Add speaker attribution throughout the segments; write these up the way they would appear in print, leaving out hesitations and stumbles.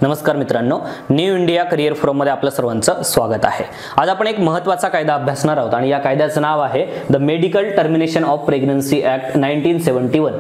Speaker 1: नमस्कार मित्रांनो, new India career फोरममध्ये आपलं सर्वांचं स्वागत आहे। आज आपण एक महत्त्वाचा कायदा अभ्यासणार आहोत आणि या कायद्याचं नाव आहे the medical termination of pregnancy act 1971।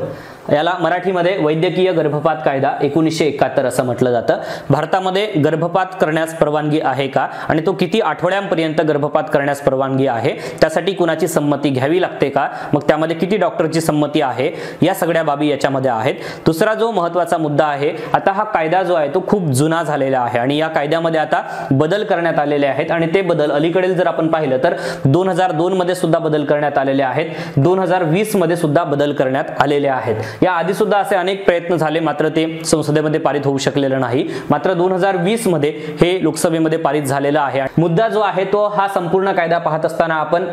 Speaker 1: याला मराठीमध्ये वैद्यकीय गर्भपात कायदा 1971 असं म्हटलं जातं। भारतामध्ये गर्भपात करण्यास परवानगी आहे का आणि तो किती आठवड्यांपर्यंत गर्भपात करण्यास परवानगी आहे, त्यासाठी कुणाची संमती घ्यावी लागते का, मग त्यामध्ये किती डॉक्टरची संमती आहे, या सगळ्या बाबी याच्यामध्ये आहेत। दुसरा जो महत्त्वाचा मुद्दा आहे, आता हा कायदा जो आहे तो खूप जुना झालेला आहे आणि या कायद्यामध्ये आता बदल करण्यात आलेले आहेत आणि ते बदल अलीकडे जर आपण पाहिलं तर 2002 मध्ये सुद्धा बदल करण्यात आलेले आहेत, 2020 मध्ये सुद्धा बदल करण्यात आलेले आहेत। या आधी सुद्धा असे अनेक प्रयत्न झाले, मात्र ते संसदेमध्ये पारित होऊ शकलेलं नाही। मात्र 2020 मध्ये हे लोकसभेमध्ये पारित झालेला आहे। मुद्दा जो आहे तो हा संपूर्ण कायदा पाहत असताना आपण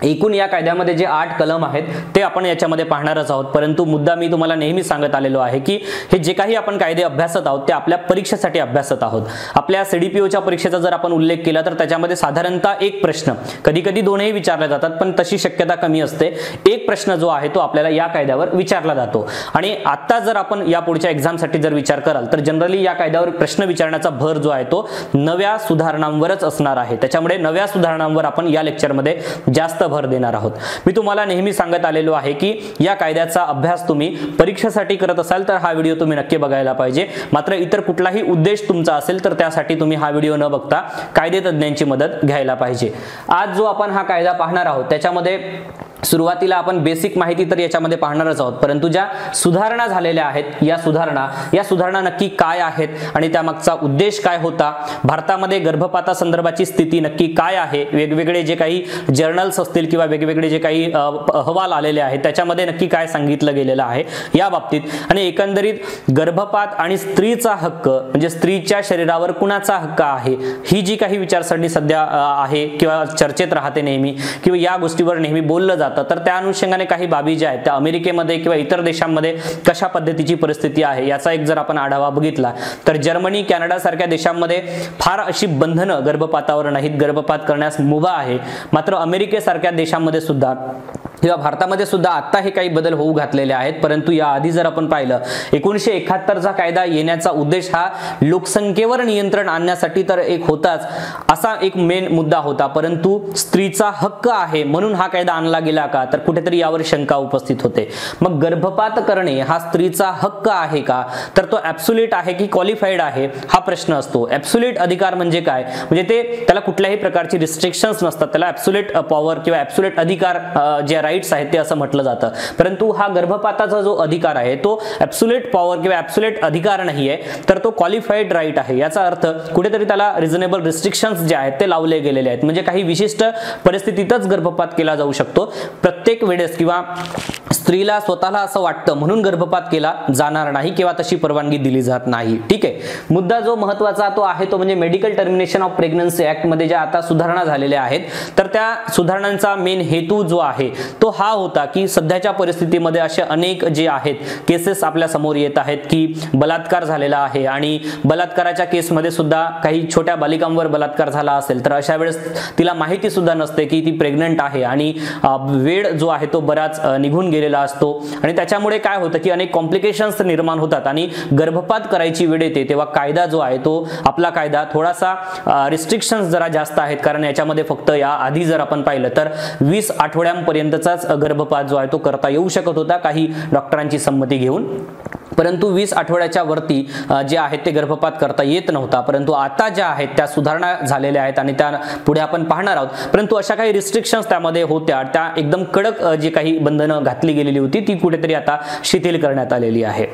Speaker 1: एकूण या कायद्यामध्ये जे 8 कलम आहेत ते आपण याच्यामध्ये पाहणारच आहोत। परंतु मुद्दा मी तुम्हाला नेहमी सांगत आलेलो आहे की हे जे काही आपण कायदे अभ्यासत आहोत ते आपल्या परीक्षेसाठी अभ्यासत आहोत। आपल्या सीडीपीओच्या परीक्षेचा जर आपण उल्लेख केला तर त्याच्यामध्ये साधारणतः एक प्रश्न, कधी कधी दोनही विचारले जातात, पण तशी शक्यता कमी असते। एक प्रश्न जो आहे तो आपल्याला या कायद्यावर विचारला जातो आणि आता जर आपण या पुढच्या एक्झामसाठी जर विचार कराल तर जनरली या कायद्यावर प्रश्न विचारण्याचा भर जो आहे तो नव्या सुधारणांवरच असणार आहे। त्याच्यामुळे नव्या सुधारणांवर आपण या लेक्चरमध्ये जास्त भर देणार आहोत। मी तुम्हाला नेहमी सांगत आलेलो आहे की या कायद्याचा अभ्यास तुम्ही परीक्षेसाठी करत असाल तर हा व्हिडिओ तुम्ही नक्की बघायला पाहिजे। मात्र इतर कुठलाही उद्देश तुमचा असेल तर त्यासाठी तुम्ही हा व्हिडिओ न बघता कायदेतज्ञांची मदत घ्यायला पाहिजे। आज जो आपण हा कायदा पाहणार आहोत त्याच्यामध्ये सुरुवातीला आपण बेसिक माहिती तर याच्यामध्ये पाहणारच आहोत, परंतु ज्या सुधारणा झालेल्या आहेत या सुधारणा नक्की काय आहेत आणि त्यामागचा उद्देश काय होता, भारतामध्ये गर्भपातासंदर्भाची स्थिती नक्की काय आहे, वेगवेगळे जे काही जर्नल्स असतील किंवा वेगवेगळे जे काही अहवाल आलेले आहेत त्याच्यामध्ये नक्की काय सांगितलं गेलेलं आहे या बाबतीत, आणि एकंदरीत गर्भपात आणि स्त्रीचा हक्क म्हणजे स्त्रीच्या शरीरावर कुणाचा हक्क आहे ही जी काही विचारसरणी सध्या आहे किंवा चर्चेत राहते नेहमी किंवा या गोष्टीवर नेहमी बोललं जातं, तर त्या अनुषंगाने काही बाबी ज्या आहेत त्या अमेरिकेमध्ये किंवा इतर देशांमध्ये कशा पद्धतीची परिस्थिती आहे याचा एक जर आपण आढावा बघितला तर जर्मनी, कॅनडा सारख्या देशांमध्ये फार अशी बंधनं गर्भपातावर नाहीत, गर्भपात करण्यास मुभा आहे। मात्र अमेरिकेसारख्या देशांमध्ये सुद्धा किंवा भारतामध्ये सुद्धा आता हे काही बदल होऊ घातलेले आहेत। परंतु या आधी जर आपण पाहिलं 1971चा कायदा येण्याचा उद्देश हा लोकसंख्येवर नियंत्रण आणण्यासाठी तर एक होताच, असा एक मेन मुद्दा होता, परंतु स्त्रीचा हक्क आहे म्हणून हा कायदा आणला गेला का, तर कुठेतरी यावर शंका उपस्थित होते। मग गर्भपात करणे हा स्त्रीचा हक्क आहे का, तर तो ॲब्सोल्यूट आहे की क्वालिफाईड आहे हा प्रश्न असतो। ॲब्सोल्यूट अधिकार म्हणजे काय, म्हणजे त्याला कुठल्याही प्रकारची रिस्ट्रिक्शन्स नसतात, त्याला ॲब्सोल्यूट पॉवर किंवा ॲब्सोल्यूट अधिकार जे राईट्स आहेत ते असं म्हटलं जातं। परंतु हा गर्भपाताचा जो अधिकार आहे तो ॲब्सोल्यूट पॉवर किंवा ॲब्सोल्यूट अधिकार नाहीये, तर तो क्वालिफाईड राईट आहे। याचा अर्थ कुठेतरी त्याला रिझनेबल रिस्ट्रिक्शन्स जे आहेत ते लावले गेलेले आहेत, म्हणजे काही विशिष्ट परिस्थितीतच गर्भपात केला जाऊ शकतो। प्रत्येक वेळेस किंवा स्त्रीला स्वतःला असं वाटतं म्हणून गर्भपात केला जाणार नाही किंवा तशी परवानगी दिली जात नाही। ठीक आहे, मुद्दा जो महत्त्वाचा तो आहे तो म्हणजे medical termination of pregnancy act मध्ये ज्या आता सुधारणा झालेल्या आहेत तर त्या सुधारणांचा मेन हेतू जो आहे तो हा होता की सध्याच्या परिस्थितीमध्ये असे अनेक जे आहेत केसेस आपल्या समोर येत आहेत की बलात्कार झालेला आहे आणि बलात्काराच्या केसमध्ये सुद्धा काही छोट्या बालिकांवर बलात्कार झाला असेल तर अशा वेळेस तिला माहिती सुद्धा नसते की ती प्रेग्नंट आहे आणि वेळ जो आहे तो बराच निघून गेलेला असतो आणि त्याच्यामुळे काय होतं की अनेक कॉम्प्लिकेशन्स निर्माण होतात आणि गर्भपात करायची वेळ येते तेव्हा कायदा जो आहे तो आपला कायदा थोडासा रिस्ट्रिक्शन्स जरा जास्त आहेत, कारण याच्यामध्ये फक्त या आधी जर आपण पाहिलं तर 20 आठवड्यांपर्यंतचाच गर्भपात जो आहे तो करता येऊ शकत होता काही डॉक्टरांची संमती घेऊन, परंतु 20 आठवड्याच्या वरती जे आहेत ते गर्भपात करता येत नव्हता। परंतु आता ज्या आहेत त्या सुधारणा झालेल्या आहेत आणि त्या पुढे आपण पाहणार आहोत, परंतु अशा काही रिस्ट्रिक्शन्स त्यामध्ये होत्या, त्या एकदम कडक जे काही बंधनं घातली गेलेली होती ती कुठेतरी आता शिथिल करण्यात आलेली आहे।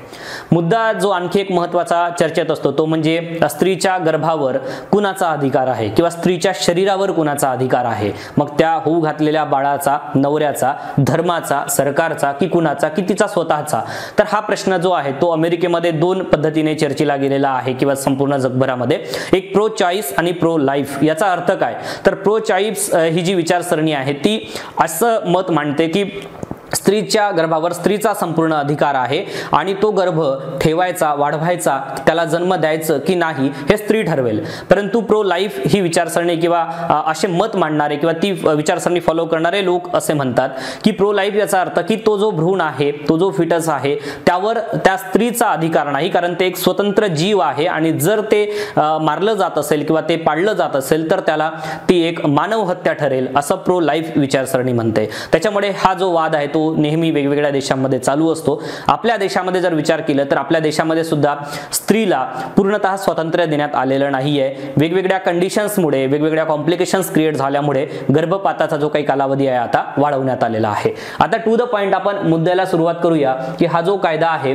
Speaker 1: मुद्दा जो आणखी एक महत्त्वाचा चर्चेत असतो तो म्हणजे स्त्रीच्या गर्भावर कुणाचा अधिकार आहे किंवा स्त्रीच्या शरीरावर कुणाचा अधिकार आहे, मग त्या होऊ घातलेल्या बाळाचा, नवऱ्याचा, धर्माचा, सरकारचा की कुणाचा की तिचा स्वतःचा, तर हा प्रश्न जो आहे तो अमेरिकेमध्ये 2 पद्धतीने चर्चेला गेलेला आहे किंवा संपूर्ण जगभरामध्ये, एक प्रो चॉईस आणि प्रो लाईफ। याचा अर्थ काय, तर प्रो चॉईस ही जी विचारसरणी आहे ती असं मत मांडते की स्त्रीच्या गर्भावर स्त्रीचा संपूर्ण अधिकार आहे आणि तो गर्भ ठेवायचा, वाढवायचा, त्याला जन्म द्यायचं की नाही हे स्त्री ठरवेल. परंतु प्रो लाईफ ही विचारसरणी किंवा असे मत मांडणारे किंवा ती विचारसरणी फॉलो करणारे लोक असे म्हणतात की प्रो लाईफ याचा अर्थ की तो जो भ्रूण आहे, तो जो फिटस आहे, त्यावर त्या स्त्रीचा अधिकार नाही, कारण ते एक स्वतंत्र जीव आहे आणि जर ते मारलं जात असेल किंवा ते पाळलं जात असेल तर त्याला ती एक मानव हत्या ठरेल, असं प्रो लाईफ विचारसरणी म्हणते. त्याच्यामुळे हा जो वाद आहे तो नेहमी वेगवेगळ्या देशांमध्ये चालू असतो. आपल्या देशामध्ये जर विचार केला तर आपल्या देशामध्ये सुद्धा स्त्रीला पूर्णतः स्वातंत्र्य देण्यात आलेलं नाहीये. वेगवेगळ्या कंडिशन्समुळे, वेगवेगळ्या कॉम्प्लिकेशन्स क्रिएट झाल्यामुळे गर्भपाताचा जो काही कालावधी आहे आता वाढवण्यात आलेला आहे. आता टू द पॉइंट आपण मुद्द्याला सुरुवात करूया की हा जो कायदा आहे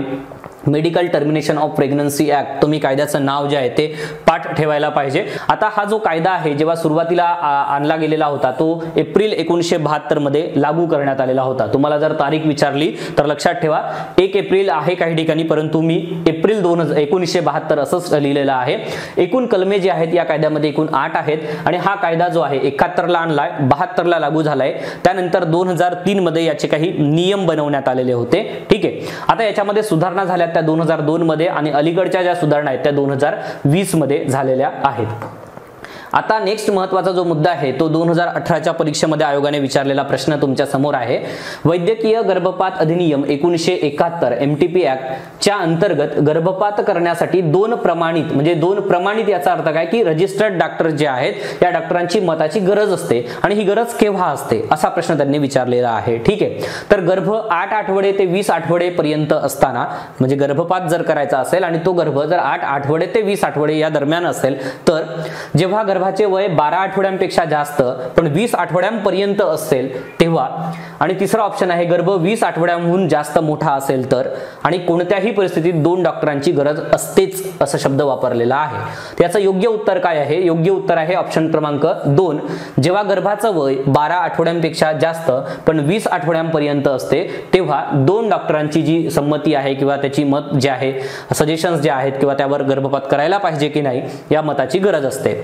Speaker 1: medical termination of pregnancy act, तुम्ही कायद्याचं नाव जे आहे ते पाठ ठेवायला पाहिजे. आता हा जो कायदा आहे जेव्हा सुरुवातीला आणला गेलेला होता तो एप्रिल 1972 मध्ये लागू करण्यात आलेला होता. तुम्हाला जर तारीख विचारली तर लक्षात ठेवा 1 एप्रिल आहे काही ठिकाणी, परंतु मी एप्रिल 1972 असंच लिहिलेलं आहे. एकूण कलमे जे आहेत या कायद्यामध्ये एकूण 8 आहेत आणि हा कायदा जो आहे 71 ला आणलाय, 72 ला लागू झालाय. त्यानंतर 2003 मध्ये याचे काही नियम बनवण्यात आलेले होते. ठीक आहे, आता याच्यामध्ये सुधारणा झाल्या त्या 2002 मध्ये आणि अलीकडच्या ज्या सुधारणा आहेत त्या 2020 मध्ये झालेल्या आहेत. आता नेक्स्ट महत्त्वाचा जो मुद्दा आहे तो 2018च्या परीक्षेमध्ये आयोगाने विचारलेला प्रश्न तुमच्या समोर आहे. वैद्यकीय गर्भपात अधिनियम 1971 MTP ऍक्ट च्या अंतर्गत गर्भपात करण्यासाठी दोन प्रमाणित याचा अर्थ काय की रजिस्टर्ड डॉक्टर जे आहेत या डॉक्टरांची मताची गरज असते आणि ही गरज केव्हा असते असा प्रश्न त्यांनी विचारलेला आहे. ठीक आहे, तर गर्भ 8 आठवडे ते 20 आठवडे पर्यंत असताना म्हणजे गर्भपात जर करायचा असेल आणि तो गर्भ जर 8 आठवडे ते 20 आठवडे या दरम्यान असेल तर जेव्हा गर्भाचे वय 12 आठवड्यांपेक्षा जास्त पण 20 आठवड्यांपर्यंत असेल तेव्हा, आणि तिसरा ऑप्शन आहे गर्भ 20 आठवड्यांहून जास्त मोठा असेल तर, आणि कोणत्याही परिस्थितीत 2 डॉक्टरांची गरज असतेच असा शब्द वापरलेला आहे. त्याचं योग्य उत्तर काय आहे? योग्य उत्तर आहे ऑप्शन क्रमांक 2. जेव्हा गर्भाचं वय 12 आठवड्यांपेक्षा जास्त पण 20 आठवड्यांपर्यंत असते तेव्हा 2 डॉक्टरांची जी संमती आहे किंवा त्याची मत जे आहे, सजेशन्स जे आहेत किंवा त्यावर गर्भपात करायला पाहिजे की नाही या मताची गरज असते.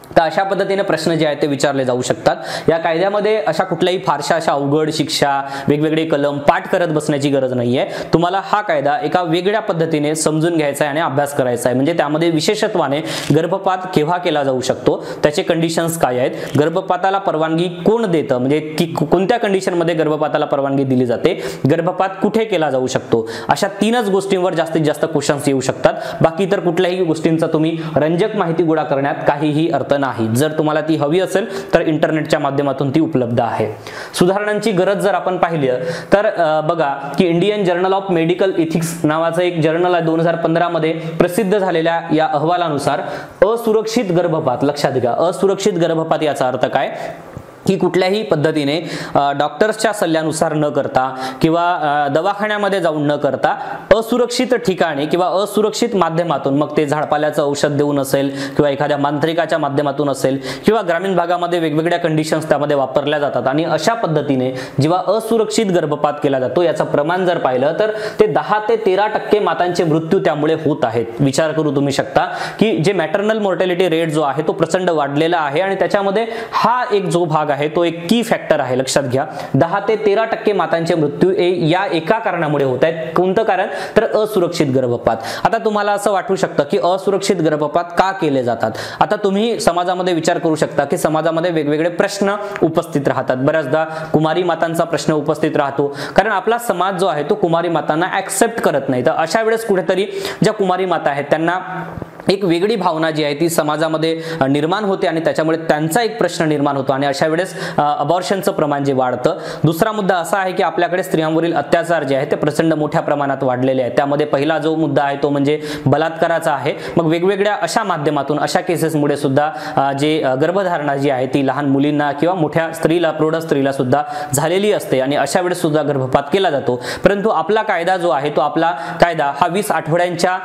Speaker 1: तर अशा पद्धतीने प्रश्न जे आहेत ते विचारले जाऊ शकतात. या कायद्यामध्ये अशा कुठल्याही फारशा अशा अवघड शिक्षा, वेगवेगळे कलम पाठ करत बसण्याची गरज नाहीये. तुम्हाला हा कायदा एका वेगळ्या पद्धतीने समजून घ्यायचा आहे आणि अभ्यास करायचा आहे. म्हणजे त्यामध्ये विशेषत्वाने गर्भपात केव्हा केला जाऊ शकतो, त्याचे कंडिशन्स काय आहेत, गर्भपाताला परवानगी कोण देतं, म्हणजे की कोणत्या कंडिशनमध्ये गर्भपाताला परवानगी दिली जाते, गर्भपात कुठे केला जाऊ शकतो, अशा 3च गोष्टींवर जास्तीत जास्त क्वेश्चन्स येऊ शकतात. बाकी तर कुठल्याही गोष्टींचा तुम्ही रंजक माहिती गोळा करण्यात काहीही अर्थ नाही. जर तुम्हाला ती हवी असेल तर इंटरनेटच्या माध्यमातून ती उपलब्ध आहे. सुधारणांची गरज जर आपण पाहिली तर बघा की Indian journal of medical ethics नावाचं एक जर्नल आहे 2015 मध्ये प्रसिद्ध झालेल्या या अहवालानुसार असुरक्षित गर्भपात, लक्षात घ्या असुरक्षित गर्भपात याचा अर्थ काय की कुठल्याही पद्धतीने डॉक्टर्सच्या सल्ल्यानुसार न करता किंवा दवाखान्यामध्ये जाऊन न करता असुरक्षित ठिकाणी किंवा असुरक्षित माध्यमातून, मग ते झाडपाल्याचं औषध देऊन असेल किंवा एखाद्या मांत्रिकाच्या माध्यमातून असेल किंवा ग्रामीण भागामध्ये वेगवेगळ्या कंडिशन्स त्यामध्ये वापरल्या जातात आणि अशा पद्धतीने जेव्हा असुरक्षित गर्भपात केला जातो याचं प्रमाण जर पाहिलं तर ते 10 ते 13% मातांचे मृत्यू त्यामुळे होत आहेत. विचार करू तुम्ही शकता की जे मॅटर्नल मॉर्टॅलिटी रेट जो आहे तो प्रचंड वाढलेला आहे आणि त्याच्यामध्ये हा एक जो भाग आहे तो एक की फॅक्टर आहे. लक्षात घ्या 10 ते 13% मातांचे मृत्यू या एका कारणामुळे होत आहेत. कोणतं कारण तर असुरक्षित गर्भपात. आता तुम्हाला असं वाटू शकतं की असुरक्षित गर्भपात का केले जातात. आता तुम्ही समाजामध्ये विचार करू शकता की समाजामध्ये वेगवेगळे प्रश्न उपस्थित राहतात. बऱ्याचदा कुमारी मातांचा प्रश्न उपस्थित राहतो कारण आपला समाज जो आहे तो कुमारी मातांना ऍक्सेप्ट करत नाही. तर अशा वेळेस कुठेतरी ज्या कुमारी माता आहेत त्यांना एक वेगळी भावना जी आहे ती समाजामध्ये निर्माण होते आणि त्याच्यामुळे त्यांचा एक प्रश्न निर्माण होतो आणि अशा वेळेस अबॉर्शनचं प्रमाण जे वाढतं. दुसरा मुद्दा असा आहे की आपल्याकडे स्त्रियांवरील अत्याचार जे आहे ते प्रचंड मोठ्या प्रमाणात वाढलेले आहेत. त्यामध्ये पहिला जो मुद्दा आहे तो म्हणजे बलात्काराचा आहे. मग वेगवेगळ्या अशा माध्यमातून अशा केसेसमुळे सुद्धा जे गर्भधारणा जी आहे ती लहान मुलींना किंवा मोठ्या स्त्रीला, प्रौढ स्त्रीला सुद्धा झालेली असते आणि अशा वेळेस सुद्धा गर्भपात केला जातो. परंतु आपला कायदा जो आहे तो आपला कायदा हा 20 आठवड्यांच्या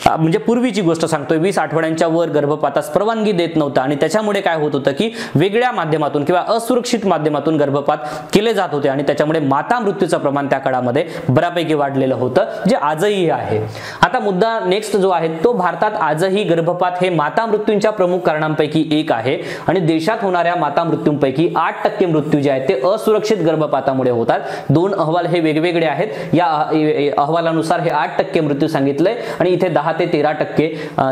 Speaker 1: म्हणजे पूर्वीची गोष्ट सांगतो सांगतोय 20 आठवड्यांच्या वर गर्भपातास परवानगी देत नव्हता आणि त्याच्यामुळे काय होत होतं की वेगळ्या माध्यमातून किंवा असुरक्षित माध्यमातून गर्भपात केले जात होते आणि त्याच्यामुळे माता मृत्यूचं प्रमाण त्या काळामध्ये बऱ्यापैकी वाढलेलं होतं, जे आजही आहे. आता मुद्दा नेक्स्ट जो आहे तो भारतात आजही गर्भपात हे माता मृत्यूंच्या प्रमुख कारणांपैकी एक आहे आणि देशात होणाऱ्या माता मृत्यूंपैकी 8% मृत्यू जे आहेत ते असुरक्षित गर्भपातामुळे होतात. दोन अहवाल हे वेगवेगळे आहेत. या अहवालानुसार हे 8% मृत्यू सांगितलंय आणि इथे 10 ते 13%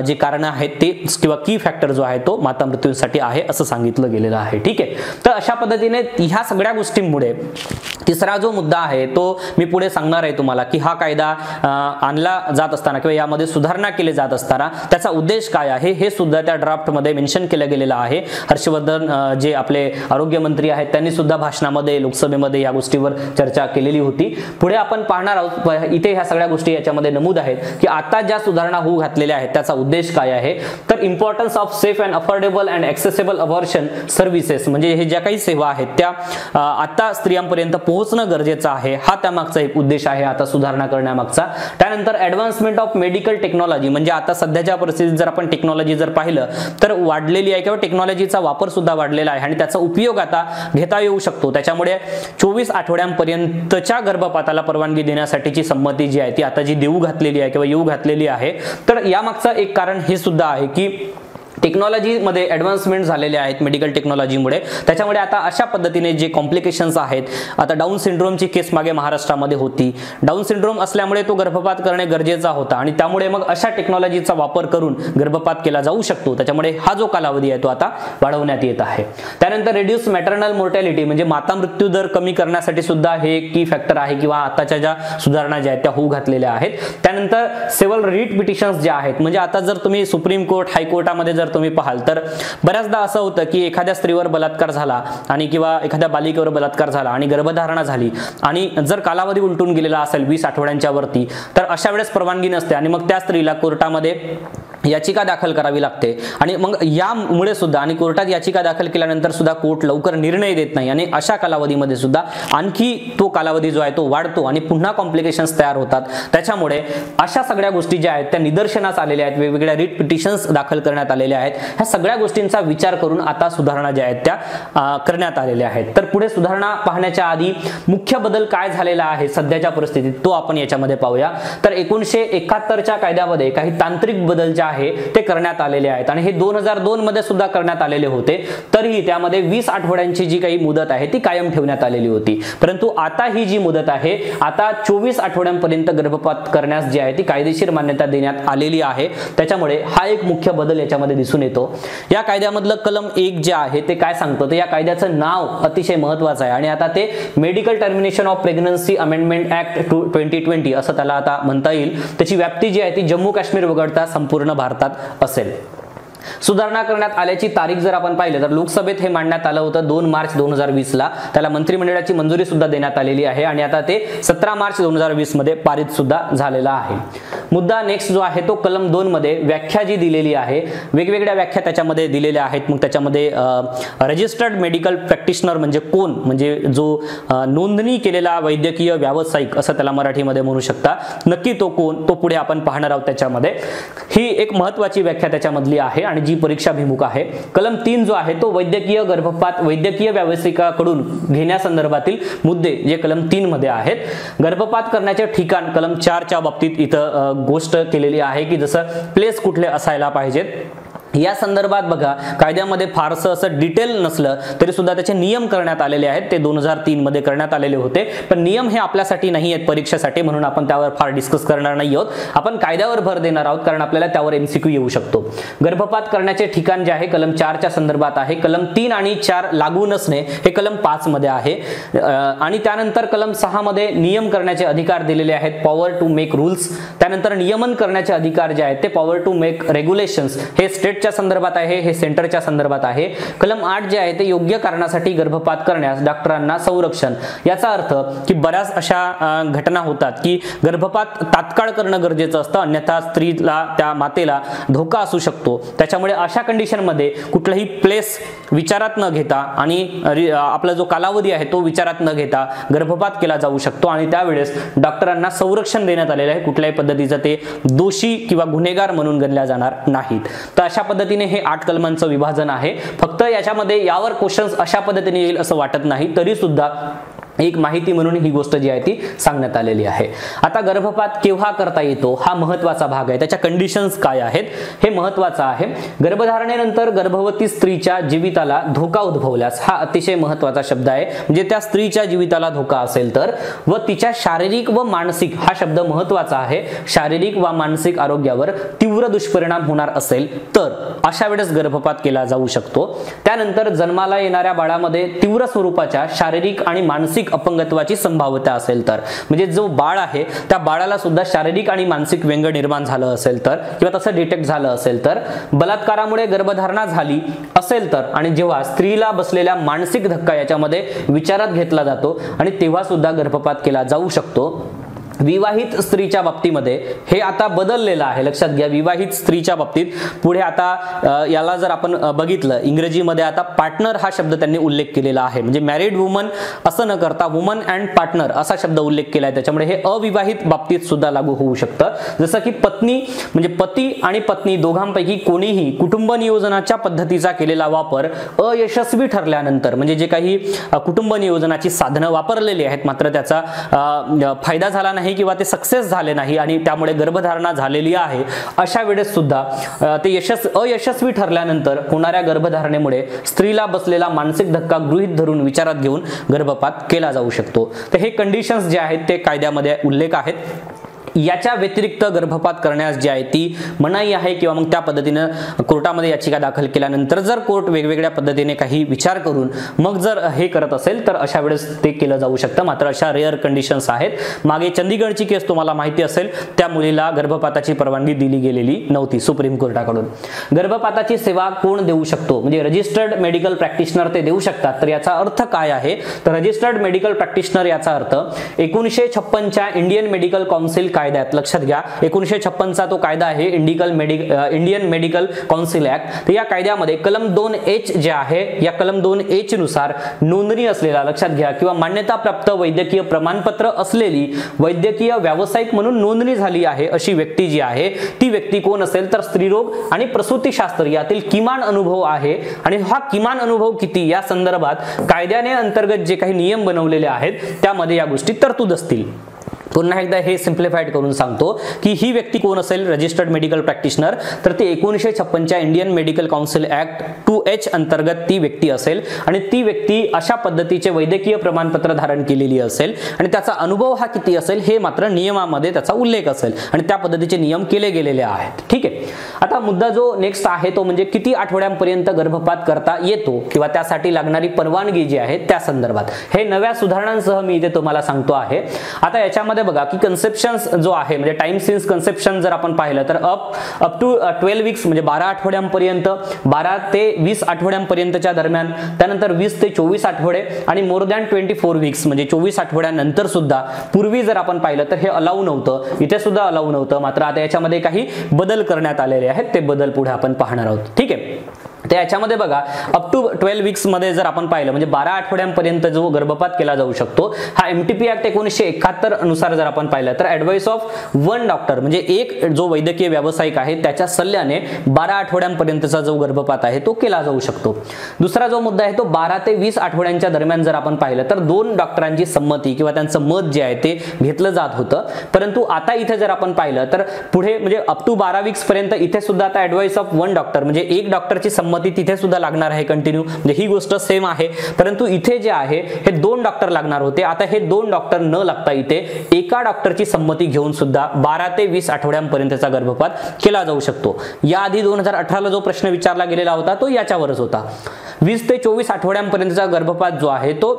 Speaker 1: जे कारण आहेत ते किंवा की फॅक्टर जो आहे तो माता मृत्यूंसाठी आहे असं सांगितलं गेलेलं आहे. ठीक आहे. तर अशा पद्धतीने ह्या सगळ्या गोष्टींमुळे तिसरा जो मुद्दा आहे तो मी पुढे सांगणार आहे तुम्हाला की हा कायदा आणला जात असताना किंवा यामध्ये सुधारणा केली जात असताना त्याचा उद्देश काय आहे हे सुद्धा त्या ड्राफ्ट मध्ये मेन्शन केलं गेलेलं आहे. हर्षवर्धन जे आपले आरोग्य मंत्री आहेत त्यांनी सुद्धा भाषणामध्ये लोकसभेमध्ये या गोष्टीवर चर्चा केलेली होती. पुढे आपण पाहणार आहोत. इथे ह्या सगळ्या गोष्टी याच्यामध्ये नमूद आहेत की आता ज्या सुधारणा होऊ घातलेल्या आहेत त्याचा उद्देश काय आहे. तर importance of safe and affordable and accessible abortion services म्हणजे हे ज्या काही सेवा आहेत त्या आता स्त्रियांपर्यंत पोहोचणं गरजेचं आहे. हा त्यामागचा एक उद्देश आहे आता सुधारणा करण्यामागचा. त्यानंतर ऍडव्हान्समेंट ऑफ मेडिकल टेक्नॉलॉजी म्हणजे आता सध्याच्या परिस्थितीत जर आपण टेक्नॉलॉजी जर पाहिलं तर वाढलेली आहे किंवा टेक्नॉलॉजीचा वापर सुद्धा वाढलेला आहे आणि त्याचा उपयोग आता घेता येऊ शकतो. त्याच्यामुळे 24 आठवड्यांपर्यंतच्या गर्भपाताला परवानगी देण्यासाठीची संमती जी आहे ती आता जी देऊ घातलेली आहे किंवा येऊ घातलेली आहे. तर यामागचं एक कारण हे सुद्धा आहे की टेक्नॉलॉजीमध्ये ॲडव्हान्समेंट झालेले आहेत मेडिकल टेक्नॉलॉजीमुळे. त्याच्यामुळे आता अशा पद्धतीने जे कॉम्प्लिकेशन्स आहेत, आता डाऊन सिंड्रोमची केस मागे महाराष्ट्रामध्ये होती. डाऊन सिंड्रोम असल्यामुळे तो गर्भपात करणे गरजेचा होता आणि त्यामुळे मग अशा टेक्नॉलॉजीचा वापर करून गर्भपात केला जाऊ शकतो. त्याच्यामुळे हा जो कालावधी आहे तो आता वाढवण्यात येत आहे. त्यानंतर रिड्यूस मॅटर्नल मोर्टॅलिटी म्हणजे माता मृत्यू दर कमी करण्यासाठी सुद्धा हे की फॅक्टर आहे किंवा आताच्या ज्या सुधारणा ज्या आहेत त्या होऊ घातलेल्या आहेत. त्यानंतर सेव्हरल रिट पिटिशन्स ज्या आहेत म्हणजे आता जर तुम्ही सुप्रीम कोर्ट हायकोर्टामध्ये जर तुम्ही पाहाल तर बऱ्याचदा असं होतं की एखाद्या स्त्रीवर बलात्कार झाला आणि किंवा एखाद्या बालिकेवर बलात्कार झाला आणि गर्भधारणा झाली आणि जर कालावधी उलटून गेलेला असेल 20 आठवड्यांच्या वरती तर अशा वेळेस परवानगी नसते आणि मग त्या स्त्रीला कोर्टामध्ये याचिका दाखल करावी लागते आणि मग यामुळे सुद्धा आणि कोर्टात याचिका दाखल केल्यानंतर सुद्धा कोर्ट लवकर निर्णय देत नाही आणि अशा कालावधीमध्ये सुद्धा आणखी तो कालावधी जो आहे तो वाढतो आणि पुन्हा कॉम्प्लिकेशन्स तयार होतात. त्याच्यामुळे अशा सगळ्या गोष्टी ज्या आहेत त्या निदर्शनास आलेल्या आहेत, वेगवेगळ्या रिट पिटिशन्स दाखल करण्यात आलेल्या आहेत. ह्या सगळ्या गोष्टींचा विचार करून आता सुधारणा ज्या आहेत त्या करण्यात आलेल्या आहेत. तर पुढे सुधारणा पाहण्याच्या आधी मुख्य बदल काय झालेला आहे सध्याच्या परिस्थितीत तो आपण याच्यामध्ये पाहूया. तर 1971च्या कायद्यामध्ये काही तांत्रिक बदल जे आहे ते करण्यात आलेले आहेत आणि हे 2002 मध्ये सुद्धा करण्यात आलेले होते. तरीही त्यामध्ये 20 आठवड्यांची जी काही मुदत आहे ती कायम ठेवण्यात आलेली होती. परंतु आता ही जी मुदत आहे आता 24 आठवड्यांपर्यंत गर्भपात करण्यास जी आहे ती कायदेशीर मान्यता देण्यात आलेली आहे. त्याच्यामुळे हा एक मुख्य बदल याच्यामध्ये दिसून येतो. या कायद्यामधलं कलम 1 जे आहे ते काय सांगतं तर या कायद्याचं नाव अतिशय महत्त्वाचं आहे आणि आता ते medical termination of pregnancy amendment act 2020 असं त्याला आता म्हणता येईल. त्याची व्याप्ती जी आहे ती जम्मू काश्मीर वगळता संपूर्ण भारतात असेल. सुधारणा करण्यात आल्याची तारीख जर आपण पाहिलं तर लोकसभेत हे मांडण्यात आलं होतं 2 मार्च 2020 ला. त्याला मंत्रिमंडळाची मंजुरी सुद्धा देण्यात आलेली आहे आणि आता ते 17 मार्च 2020 मध्ये पारित सुद्धा झालेला आहे. मुद्दा नेक्स्ट जो आहे तो कलम 2 मध्ये व्याख्या जी दिलेली आहे, वेगवेगळ्या व्याख्या त्याच्यामध्ये दिलेल्या आहेत. मग त्याच्यामध्ये रजिस्टर्ड मेडिकल प्रॅक्टिशनर म्हणजे कोण, म्हणजे जो नोंदणी केलेला वैद्यकीय व्यावसायिक असं त्याला मराठीमध्ये म्हणू शकता. नक्की तो कोण तो पुढे आपण पाहणार आहोत. त्याच्यामध्ये ही एक महत्त्वाची व्याख्या त्याच्यामधली आहे आणि जी परीक्षाभिमुख आहे. कलम 3 जो आहे तो वैद्यकीय गर्भपात वैद्यकीय व्यावसायिकाकडून घेण्यासंदर्भातील मुद्दे जे कलम 3 मध्ये आहेत. गर्भपात करण्याचे ठिकाण कलम 4 च्या बाबतीत इथं गोष्ट केलेली आहे की जसं प्लेस कुठले असायला पाहिजेत. या संदर्भात बघा कायद्यामध्ये फारसं असं डिटेल नसलं तरी सुद्धा त्याचे नियम करण्यात आलेले आहेत. ते 2003 मध्ये करण्यात आलेले होते. पण नियम हे आपल्यासाठी नाही आहेत परीक्षेसाठी म्हणून आपण त्यावर फार डिस्कस करणार नाही आहोत. आपण कायद्यावर भर देणार आहोत कारण आपल्याला त्यावर MCQ येऊ शकतो. गर्भपात करण्याचे ठिकाण जे आहे कलम 4 च्या संदर्भात आहे. कलम 3 आणि 4 लागू नसणे हे कलम 5 मध्ये आहे आणि त्यानंतर कलम 6 मध्ये नियम करण्याचे अधिकार दिलेले आहेत, पॉवर टू मेक रूल्स. त्यानंतर नियमन करण्याचे अधिकार जे आहेत ते पॉवर टू मेक रेग्युलेशन्स हे स्टेट कोणत्या संदर्भात आहे, हे सेंटरच्या संदर्भात आहे. कलम 8 जे आहे ते योग्य कारणासाठी गर्भपात करण्यास डॉक्टरांना संरक्षण. याचा अर्थ की बऱ्याच अशा घटना होतात की गर्भपात तात्काळ करणं गरजेचं असतं, अन्यथा स्त्रीला, त्या मातेला धोका असू शकतो. त्याच्यामुळे अशा कंडिशन मध्ये कुठलाही प्लेस विचारात न घेता आणि आपला जो कालावधी आहे तो विचारात न घेता गर्भपात केला जाऊ शकतो आणि त्यावेळेस डॉक्टरांना संरक्षण देण्यात आलेलं आहे. कुठल्याही पद्धतीचं ते दोषी किंवा गुन्हेगार म्हणून गणल्या जाणार नाहीत. तर अशा पद्धतीने हे 8 कलमांचं विभाजन आहे. फक्त याच्यामध्ये यावर क्वेश्चन्स अशा पद्धतीने येईल असं वाटत नाही, तरी सुद्धा एक माहिती म्हणून ही गोष्ट जी आहे ती सांगण्यात आलेली आहे. आता गर्भपात केव्हा करता येतो हा महत्त्वाचा भाग आहे. त्याच्या कंडिशन्स काय आहेत हे महत्त्वाचं आहे. गर्भधारणेनंतर गर्भवती स्त्रीच्या जीविताला धोका उद्भवल्यास, हा अतिशय महत्त्वाचा शब्द आहे. म्हणजे त्या स्त्रीच्या जीविताला धोका असेल तर, व तिच्या शारीरिक व मानसिक, हा शब्द महत्त्वाचा आहे, शारीरिक व मानसिक आरोग्यावर तीव्र दुष्परिणाम होणार असेल तर अशा वेळेस गर्भपात केला जाऊ शकतो. त्यानंतर जन्माला येणाऱ्या बाळामध्ये तीव्र स्वरूपाच्या शारीरिक आणि मानसिक अपंगत्वाची संभाव्यता असेल तर, म्हणजे जो बाळ आहे त्या बाळाला सुद्धा शारीरिक आणि मानसिक व्यंग निर्माण झालं असेल तर, किंवा तसं डिटेक्ट झालं असेल तर, बलात्कारामुळे गर्भधारणा झाली असेल तर, आणि जेव्हा स्त्रीला बसलेला मानसिक धक्का याच्यामध्ये विचारात घेतला जातो आणि तेव्हा सुद्धा गर्भपात केला जाऊ शकतो. विवाहित स्त्रीच्या बाबतीमध्ये हे आता बदललेलं आहे, लक्षात घ्या. विवाहित स्त्रीच्या बाबतीत पुढे आता याला जर आपण बघितलं इंग्रजीमध्ये आता पार्टनर हा शब्द त्यांनी उल्लेख केलेला आहे. म्हणजे मॅरिड वुमन असं न करता वुमन अँड पार्टनर असा शब्द उल्लेख केला आहे. त्याच्यामुळे हे अविवाहित बाबतीत सुद्धा लागू होऊ शकतं. जसं की पत्नी म्हणजे पती आणि पत्नी दोघांपैकी कोणीही कुटुंब नियोजनाच्या पद्धतीचा केलेला वापर अयशस्वी ठरल्यानंतर, म्हणजे जे काही कुटुंब नियोजनाची साधनं वापरलेली आहेत मात्र त्याचा फायदा झाला नाही किंवा ते सक्सेस झाले नाही आणि त्यामुळे गर्भधारणा झालेली आहे, अशा वेळेस सुद्धा ते अयशस्वी ठरल्यानंतर होणाऱ्या गर्भधारणेमुळे स्त्रीला बसलेला मानसिक धक्का गृहीत धरून विचारात घेऊन गर्भपात केला जाऊ शकतो. तर हे कंडिशन्स जे आहेत ते कायद्यामध्ये उल्लेख आहेत. याच्या व्यतिरिक्त गर्भपात करण्यास जी आहे ती मनाई आहे किंवा मग त्या पद्धतीनं कोर्टामध्ये याचिका दाखल केल्यानंतर जर कोर्ट वेगवेगळ्या पद्धतीने काही विचार करून मग जर हे करत असेल तर अशा वेळेस ते केलं जाऊ शकतं. मात्र अशा रेअर कंडिशन्स आहेत. मागे चंदीगडची केस तुम्हाला माहिती असेल, त्या मुलीला गर्भपाताची परवानगी दिली गेलेली नव्हती सुप्रीम कोर्टाकडून. गर्भपाताची सेवा कोण देऊ शकतो, म्हणजे रजिस्टर्ड मेडिकल प्रॅक्टिशनर ते देऊ शकतात. तर याचा अर्थ काय आहे, तर रजिस्टर्ड मेडिकल प्रॅक्टिशनर याचा अर्थ 1956च्या इंडियन मेडिकल काउन्सिल कायद्यात, लक्षात घ्या 1956चा तो कायदा आहे इंडियन मेडिकल काउन्सिल ऍक्ट. तर या कायद्यामध्ये कलम 2H जे आहे, या कलम 2H नुसार नोंदणी असलेला, लक्षात घ्या, किंवा मान्यताप्राप्त वैद्यकीय प्रमाणपत्र असलेली वैद्यकीय व्यावसायिक म्हणून नोंदणी झाली आहे अशी व्यक्ती जी आहे ती व्यक्ती कोण असेल तर स्त्रीरोग आणि प्रसूतीशास्त्र यातील किमान अनुभव आहे. आणि हा किमान अनुभव किती या संदर्भात कायद्याने अंतर्गत जे काही नियम बनवलेले आहेत त्यामध्ये या गोष्टी तरतूद असतील. पुन्हा एकदा हे सिम्प्लिफाईड करून सांगतो की ही व्यक्ती कोण असेल रजिस्टर्ड मेडिकल प्रॅक्टिशनर, तर ती 1956च्या Indian medical council act 2H अंतर्गत ती व्यक्ती असेल आणि ती व्यक्ती अशा पद्धतीचे वैद्यकीय प्रमाणपत्र धारण केलेली असेल आणि त्याचा अनुभव हा किती असेल हे मात्र नियमामध्ये त्याचा उल्लेख असेल आणि त्या पद्धतीचे नियम केले गेलेले आहेत. ठीक आहे. आता मुद्दा जो नेक्स्ट आहे तो म्हणजे किती आठवड्यांपर्यंत गर्भपात करता येतो किंवा त्यासाठी लागणारी परवानगी जी आहे त्या संदर्भात हे नव्या सुधारणांसह मी इथे तुम्हाला सांगतो आहे. आता याच्यामध्ये बघा की कन्सेप्शन जो आहे म्हणजे टाइम सिन्स कन्सेप्शन जर आपण पाहिलं तर अप टू 12 वीक्स म्हणजे 12 आठवड्यांपर्यंत, 12 ते 20 आठवड्यांपर्यंतच्या दरम्यान, त्यानंतर 20 ते 24 आठवडे आणि मोर दॅन 24 वीक्स म्हणजे 24 आठवड्यानंतर सुद्धा पूर्वी जर आपण पाहिलं तर हे अलाउ नव्हतं, इथे सुद्धा अलाउ नव्हतं. मात्र आता याच्यामध्ये काही बदल करण्यात आलेले आहेत, ते बदल पुढे आपण पाहणार आहोत. ठीक आहे. तर याच्यामध्ये बघा अप टू 12 वीक्स मध्ये जर आपण पाहिलं म्हणजे 12 आठवड्यांपर्यंत जो गर्भपात केला जाऊ शकतो हा MTP ऍक्ट 1971 अनुसार जर आपण पाहिलं तर ऍडवाइस ऑफ वन डॉक्टर म्हणजे एक जो वैद्यकीय व्यावसायिक आहे त्याच्या सल्ल्याने 12 आठवड्यांपर्यंतचा जो गर्भपात आहे तो केला जाऊ शकतो. दुसरा जो मुद्दा आहे तो 12 ते 20 आठवड्यांच्या दरम्यान जर आपण पाहिलं तर 2 डॉक्टरांची संमती किंवा त्यांचं मत जे आहे ते घेतलं जात होतं. परंतु आता इथे जर आपण पाहिलं तर पुढे म्हणजे अप टू 12 वीक्स पर्यंत इथे सुद्धा आता ऍडवाइस ऑफ वन डॉक्टर म्हणजे एक डॉक्टरची संमती तिथे सुद्धा लागणार आहे कंटिन्यू, म्हणजे ही गोष्ट सेम आहे. परंतु इथे जे आहे हे 2 डॉक्टर लागणार होते, आता हे 2 डॉक्टर न लागता इथे एका डॉक्टरची संमती घेऊन सुद्धा 12 ते 20 आठवड्यांपर्यंतचा गर्भपात केला जाऊ शकतो. याआधी 2018 ला जो प्रश्न विचारला गेलेला होता तो याच्यावरच होता. 20 ते 24 आठवड्यांपर्यंतचा गर्भपात जो आहे तो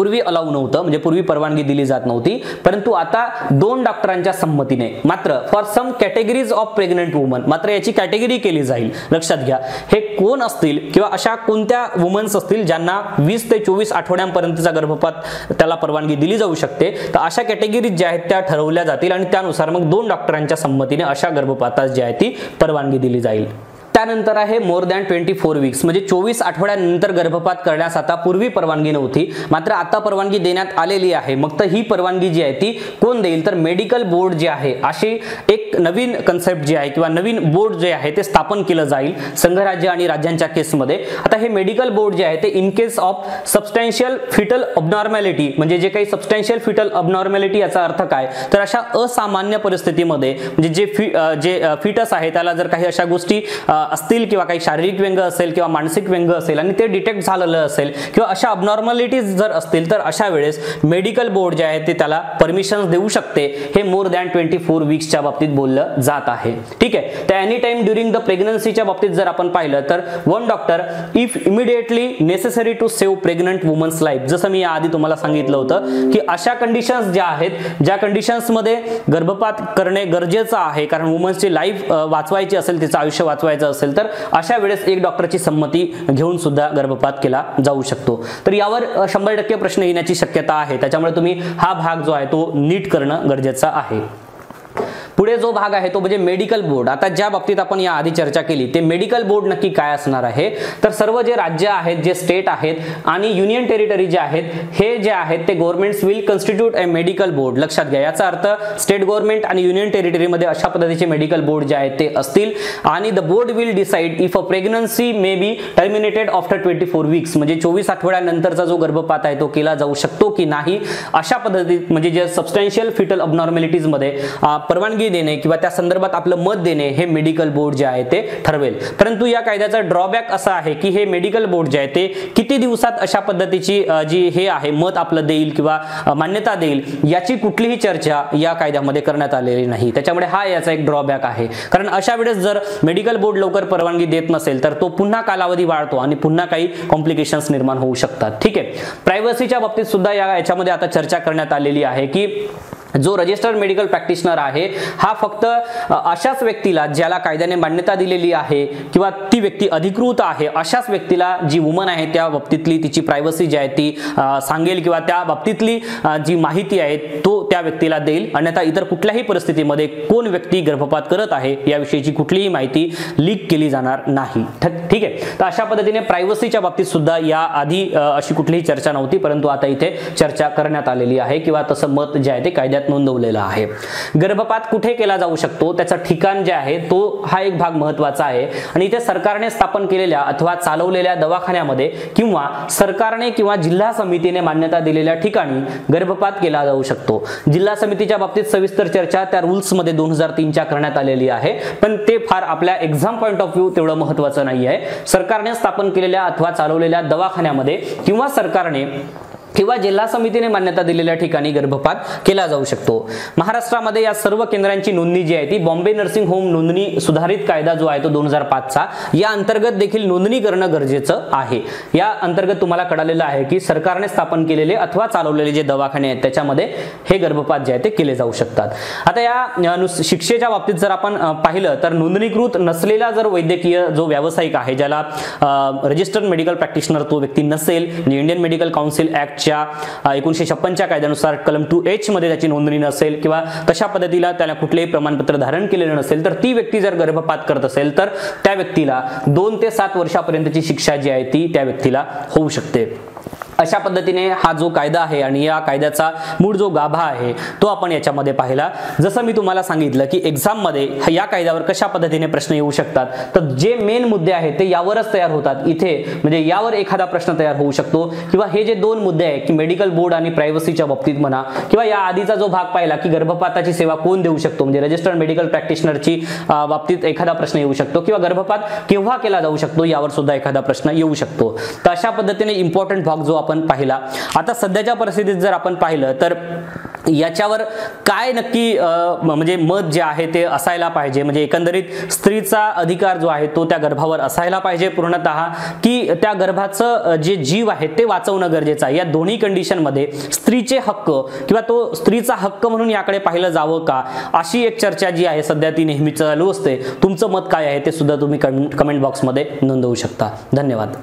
Speaker 1: पूर्वी अलाउ नव्हतं, म्हणजे पूर्वी परवानगी दिली जात नव्हती, परंतु आता 2 डॉक्टरांच्या संमतीने मात्र for some categories of pregnant woman मात्र याची कॅटेगरी केली जाईल. लक्षात घ्या, हे कोण असतील किंवा अशा कोणत्या वुमन्स असतील ज्यांना 20 ते 24 आठवड्यांपर्यंतचा गर्भपात त्याला परवानगी दिली जाऊ शकते, तर अशा कॅटेगरीज ज्या आहेत त्या ठरवल्या जातील आणि त्यानुसार मग 2 डॉक्टरांच्या संमतीने अशा गर्भपातास जी आहे ती परवानगी दिली जाईल. त्यानंतर आहे मोर दॅन 24 वीक्स, म्हणजे 24 आठवड्यानंतर गर्भपात करण्यास आता पूर्वी परवानगी नव्हती, मात्र आता परवानगी देण्यात आलेली आहे. मग तर ही परवानगी जी आहे ती कोण देईल, तर मेडिकल बोर्ड जे आहे, अशी एक नवीन कन्सेप्ट जी आहे किंवा नवीन बोर्ड जे आहे ते स्थापन केलं जाईल संघराज्य आणि राज्यांच्या केसमध्ये. आता हे मेडिकल बोर्ड जे आहे ते in case of substantial foetal abnormality, म्हणजे जे काही सबस्टॅन्शियल फिटल अबनॉर्मॅलिटी याचा अर्थ काय, तर अशा असामान्य परिस्थितीमध्ये म्हणजे जे फिटस आहे त्याला जर काही अशा गोष्टी असतील किंवा काही शारीरिक व्यंग असेल किंवा मानसिक व्यंग असेल आणि ते डिटेक्ट झालेलं असेल किंवा अशा अबनॉर्मॅलिटीज जर असतील, तर अशा वेळेस मेडिकल बोर्ड जे आहे ते त्याला परमिशन देऊ शकते. हे मोर दॅन 24 वीक्सच्या बाबतीत बोललं जात आहे. ठीक आहे, तर एनी टाइम ड्युरिंग द प्रेग्नन्सीच्या बाबतीत जर आपण पाहिलं तर one doctor if immediately necessary to save pregnant woman's life, जसं मी याआधी तुम्हाला सांगितलं होतं की अशा कंडिशन्स ज्या आहेत, ज्या कंडिशन्समध्ये गर्भपात करणे गरजेचं आहे कारण वुमन्सची लाईफ वाचवायची असेल, तिचं आयुष्य वाचवायचं असेल, तर अशा वेळेस 1 डॉक्टरची संमती घेऊन सुद्धा गर्भपात केला जाऊ शकतो. तर यावर 100% प्रश्न येण्याची शक्यता आहे, त्याच्यामुळे तुम्ही हा भाग जो आहे तो नीट करणं गरजेचं आहे. पुढे जो भाग आहे तो म्हणजे मेडिकल बोर्ड. आता ज्या बाबतीत आपण या आधी चर्चा केली ते मेडिकल बोर्ड नक्की काय असणार आहे, तर सर्व जे राज्य आहेत, जे स्टेट आहेत आणि युनियन टेरिटरी जे आहेत, हे जे आहेत ते governments will constitute a medical board. लक्षात घ्या, याचा अर्थ स्टेट गव्हर्नमेंट आणि युनियन टेरिटरीमध्ये अशा पद्धतीचे मेडिकल बोर्ड जे आहेत ते असतील आणि the board will decide if a pregnancy may be terminated after 24 weeks, म्हणजे 24 आठवड्यानंतरचा जो गर्भपात आहे तो केला जाऊ शकतो की नाही, अशा पद्धतीत म्हणजे जे सबस्टॅन्शियल फिटल अबनॉर्मॅलिटीज मध्ये परवानगी देणे किंवा त्या संदर्भात आपलं मत देणे हे मेडिकल बोर्ड जे आहे ते ठरवेल. परंतु या कायद्याचा ड्रॉबॅक असा आहे की हे मेडिकल बोर्ड जे आहे ते किती दिवसात अशा पद्धतीची जी हे आहे मत आपलं देईल किंवा मान्यता देईल याची कुठलीही चर्चा या कायद्यामध्ये करण्यात आलेली नाही. त्याच्यामुळे हा याचा एक ड्रॉबॅक आहे, कारण अशा वेळेस जर मेडिकल बोर्ड लवकर परवानगी देत नसेल तर तो पुन्हा कालावधी वाढतो आणि पुन्हा काही कॉम्प्लिकेशन्स निर्माण होऊ शकतात. ठीक आहे, प्रायव्हसीच्या बाबतीत सुद्धा याच्यामध्ये आता चर्चा करण्यात आलेली आहे की जो रजिस्टर्ड मेडिकल प्रॅक्टिशनर आहे हा फक्त अशाच व्यक्तीला ज्याला कायद्याने मान्यता दिलेली आहे किंवा ती व्यक्ती अधिकृत आहे अशाच व्यक्तीला जी वुमन आहे त्या बाबतीतली तिची प्रायव्हसी जी आहे ती सांगेल किंवा त्या बाबतीतली जी माहिती आहे तो त्या व्यक्तीला देईल. अन्यथा इतर कुठल्याही परिस्थितीमध्ये कोण व्यक्ती गर्भपात करत आहे याविषयीची कुठलीही माहिती लीक केली जाणार नाही. ठीक आहे, तर अशा पद्धतीने प्रायव्हसीच्या बाबतीत सुद्धा या आधी अशी कुठलीही चर्चा नव्हती, परंतु आता इथे चर्चा करण्यात आलेली आहे किंवा तसं मत जे आहे ते कायद्यात नोंदवलेला आहे. गर्भपात कुठे केला जाऊ शकतो त्याचं ठिकाण जे आहे तो हा एक भाग महत्त्वाचा आहे आणि इथे सरकारने स्थापन केलेल्या अथवा चालवलेल्या दवाखान्यामध्ये किंवा सरकारने किंवा जिल्हा समितीने मान्यता दिलेल्या ठिकाणी गर्भपात केला जाऊ शकतो. जिल्हा समितीच्या बाबतीत सविस्तर चर्चा त्या रूल्स मध्ये 2003 च्या करण्यात आलेली आहे, पण ते फार आपल्या एक्झाम पॉइंट ऑफ व्ह्यू तेवढं महत्त्वाचं नाही आहे. सरकारने स्थापन केलेल्या अथवा चालवलेल्या दवाखान्यामध्ये किंवा सरकारने किंवा जिल्हा समितीने मान्यता दिलेल्या ठिकाणी गर्भपात केला जाऊ शकतो. महाराष्ट्रामध्ये या सर्व केंद्रांची नोंदणी जी आहे ती बॉम्बे नर्सिंग होम नोंदणी सुधारित कायदा जो आहे तो 2005 चा या अंतर्गत देखील नोंदणी करणं गरजेचं आहे. या अंतर्गत तुम्हाला कळालेलं आहे की सरकारने स्थापन केलेले अथवा चालवलेले जे दवाखाने आहेत त्याच्यामध्ये हे गर्भपात जे आहे ते केले जाऊ शकतात. आता या शिक्षेच्या बाबतीत जर आपण पाहिलं तर नोंदणीकृत नसलेला जर वैद्यकीय जो व्यावसायिक आहे ज्याला रजिस्टर्ड मेडिकल प्रॅक्टिशनर तो व्यक्ती नसेल, इंडियन मेडिकल काउन्सिल ऍक्ट 1956 च्या कायद्यानुसार कलम 2H मध्ये त्याची नोंदणी नसेल किंवा तशा पद्धतीला त्याला कुठलेही प्रमाणपत्र धारण केलेलं नसेल तर ती व्यक्ती जर गर्भपात करत असेल तर त्या व्यक्तीला 2 ते 7 वर्षापर्यंतची शिक्षा जी आहे ती त्या व्यक्तीला होऊ शकते. अशा पद्धतीने हा जो कायदा आहे आणि या कायद्याचा मूळ जो गाभा आहे तो आपण याच्यामध्ये पाहिला. जसं मी तुम्हाला सांगितलं की एक्झाम मध्ये या कायद्यावर कशा पद्धतीने प्रश्न येऊ शकतात, तर जे मेन मुद्दे आहेत ते यावरच तयार होतात. इथे म्हणजे यावर एखादा प्रश्न तयार होऊ शकतो किंवा हे जे 2 मुद्दे आहेत की मेडिकल बोर्ड आणि प्रायव्हसीच्या बाबतीत म्हणा किंवा या आधीचा जो भाग पाहिला की गर्भपाताची सेवा कोण देऊ शकतो म्हणजे रजिस्टर्ड मेडिकल प्रॅक्टिशनरची बाबतीत एखादा प्रश्न येऊ शकतो किंवा गर्भपात केव्हा केला जाऊ शकतो यावर सुद्धा एखादा प्रश्न येऊ शकतो. तर अशा पद्धतीने इम्पॉर्टंट भाग जो आपण पाहिला. आता सध्याच्या परिस्थितीत जर आपण पाहिलं तर याच्यावर काय नक्की म्हणजे मत जे आहे ते असायला पाहिजे, म्हणजे एकंदरीत स्त्रीचा अधिकार जो आहे तो त्या गर्भावर असायला पाहिजे पूर्णतः, की त्या गर्भाचं जे जीव आहे ते वाचवणं गरजेचं आहे. या दोन्ही कंडिशनमध्ये स्त्रीचे हक्क किंवा तो स्त्रीचा हक्क म्हणून याकडे पाहिलं जावं का, अशी एक चर्चा जी आहे सध्या ती नेहमी चालू असते. तुमचं मत काय आहे ते सुद्धा तुम्ही कमेंट बॉक्समध्ये नोंदवू शकता. धन्यवाद.